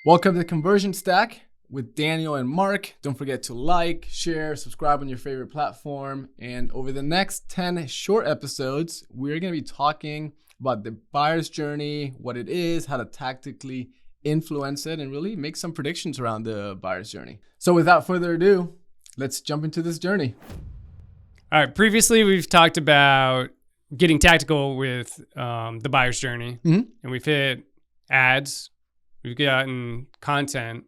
Welcome to the Conversion Stack with Daniel and Mark. Don't forget to like, share, subscribe on your favorite platform. And over the next 10 short episodes, we're going to be talking about the buyer's journey, what it is, how to tactically influence it, and really make some predictions around the buyer's journey. So without further ado, let's jump into this journey. All right. Previously, we've talked about getting tactical with the buyer's journey, and we've hit ads. We've gotten content,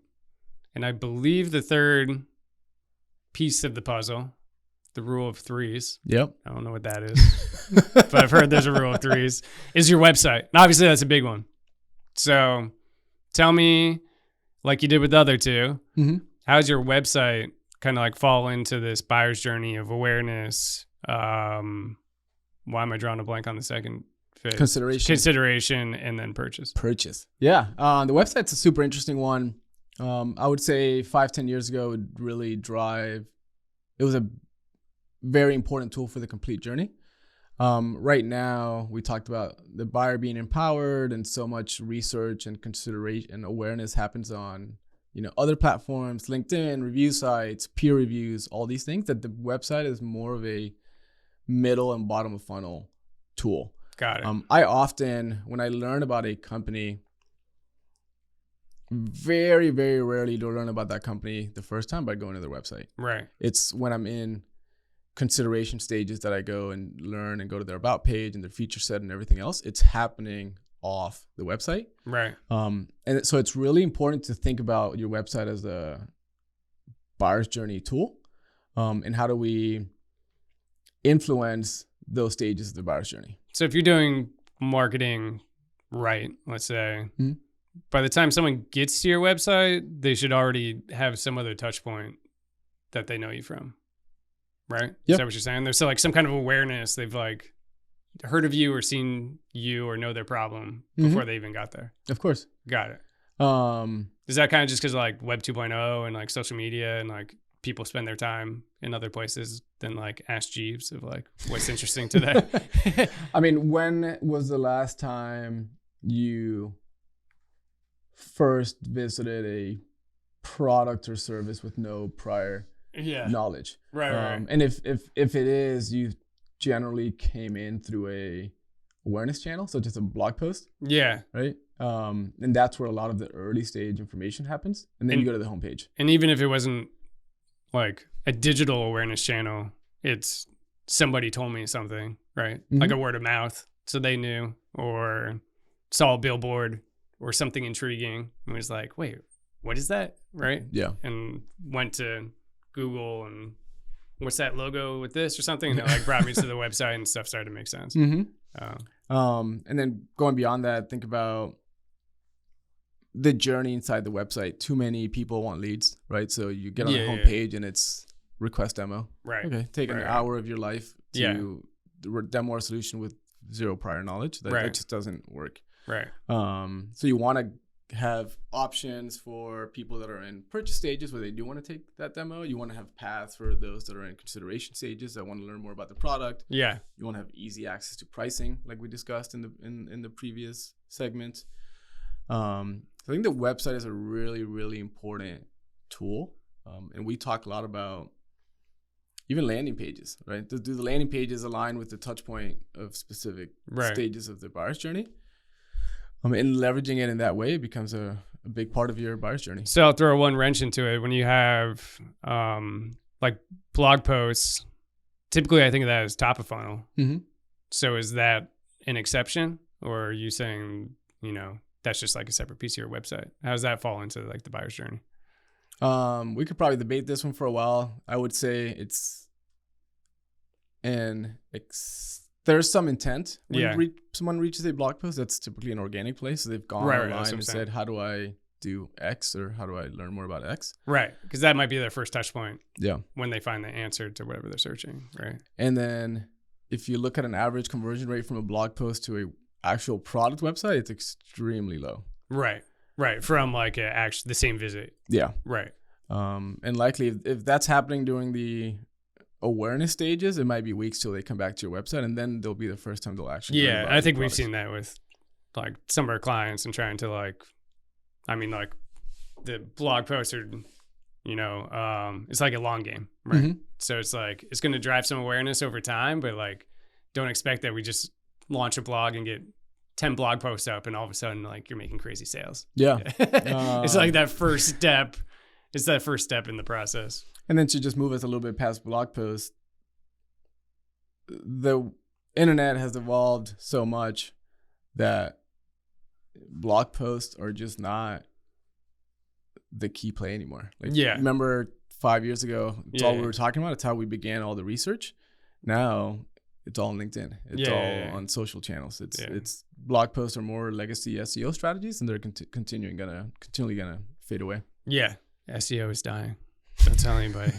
and I believe the third piece of the puzzle, the rule of threes. Yep. I don't know what that is, but I've heard there's a rule of threes, is your website. And obviously, that's a big one. So tell me, like you did with the other two, how's your website kind of like fall into this buyer's journey of awareness? Why am I drawing a blank on the second phase? Consideration and then purchase. Yeah. The website's a super interesting one. I would say 5-10 years ago would really drive. It was a very important tool for the complete journey. Right now, we talked about the buyer being empowered, and so much research and consideration and awareness happens on other platforms, LinkedIn, review sites, peer reviews, all these things, that the website is more of a middle and bottom of funnel tool. Got it. I often, when I learn about a company, very, very rarely do I learn about that company the first time by going to their website. Right. It's when I'm in consideration stages that I go and learn and go to their about page and their feature set and everything else. It's happening off the website. Right. And so it's really important to think about your website as a buyer's journey tool. And how do we influence those stages of the buyer's journey? So if you're doing marketing right, let's say, by the time someone gets to your website, they should already have some other touch point that they know you from, right? Yep. Is that what you're saying? There's so like some kind of awareness. They've like heard of you or seen you or know their problem before they even got there. Of course. Got it. Is that kind of just because like Web 2.0 and like social media and like people spend their time in other places than like Ask Jeeves of like what's interesting today? I mean, when was the last time you first visited a product or service with no prior knowledge? Right. And if it is, you generally came in through a awareness channel, so just a blog post. Yeah. Right. And that's where a lot of the early stage information happens. And then you go to the homepage. And even if it wasn't like a digital awareness channel, it's somebody told me something, right? Like a word of mouth. So they knew, or saw a billboard or something intriguing and was like, wait, what is that? Right. Yeah. And went to Google and what's that logo with this or something? And it like brought me to the website and stuff started to make sense. And then going beyond that, think about the journey inside the website. Too many people want leads, right? So you get on the homepage and it's request demo. Right. Okay. Take an hour of your life to demo a solution with zero prior knowledge. That just doesn't work. Right. So you want to have options for people that are in purchase stages where they do want to take that demo. You want to have paths for those that are in consideration stages that want to learn more about the product. Yeah. You want to have easy access to pricing, like we discussed in the previous segment. I think the website is a really, really important tool. And we talk a lot about even landing pages, right? Do the landing pages align with the touch point of specific stages of the buyer's journey? And leveraging it in that way becomes a big part of your buyer's journey. So I'll throw one wrench into it. When you have like blog posts, typically I think of that as top of funnel. So is that an exception, or are you saying, that's just like a separate piece of your website? How does that fall into like the buyer's journey? We could probably debate this one for a while. I would say it's there's some intent when someone reaches a blog post. That's typically an organic place. So they've gone online and said, how do I do X, or how do I learn more about X? Right. Because that might be their first touch point. Yeah. When they find the answer to whatever they're searching. Right. And then if you look at an average conversion rate from a blog post to a actual product website, it's extremely low. Right. From like the same visit. Yeah. Right. And likely if that's happening during the awareness stages, it might be weeks till they come back to your website, and then they'll be the first time they'll actually learn about I think the we've seen that with like some of our clients and trying to like the blog posts are, it's like a long game, right? Mhm. So it's like, it's going to drive some awareness over time, but like, don't expect that we just launch a blog and get 10 blog posts up and all of a sudden like you're making crazy sales. Yeah. It's like that first step. It's that first step in the process. And then to just move us a little bit past blog posts, the internet has evolved so much that blog posts are just not the key play anymore. Like, remember 5 years ago, it's all we were talking about. It's how we began all the research. Now it's all on LinkedIn. It's all on social channels. It's blog posts are more legacy SEO strategies, and they're continually gonna fade away. Yeah, SEO is dying. Don't tell anybody.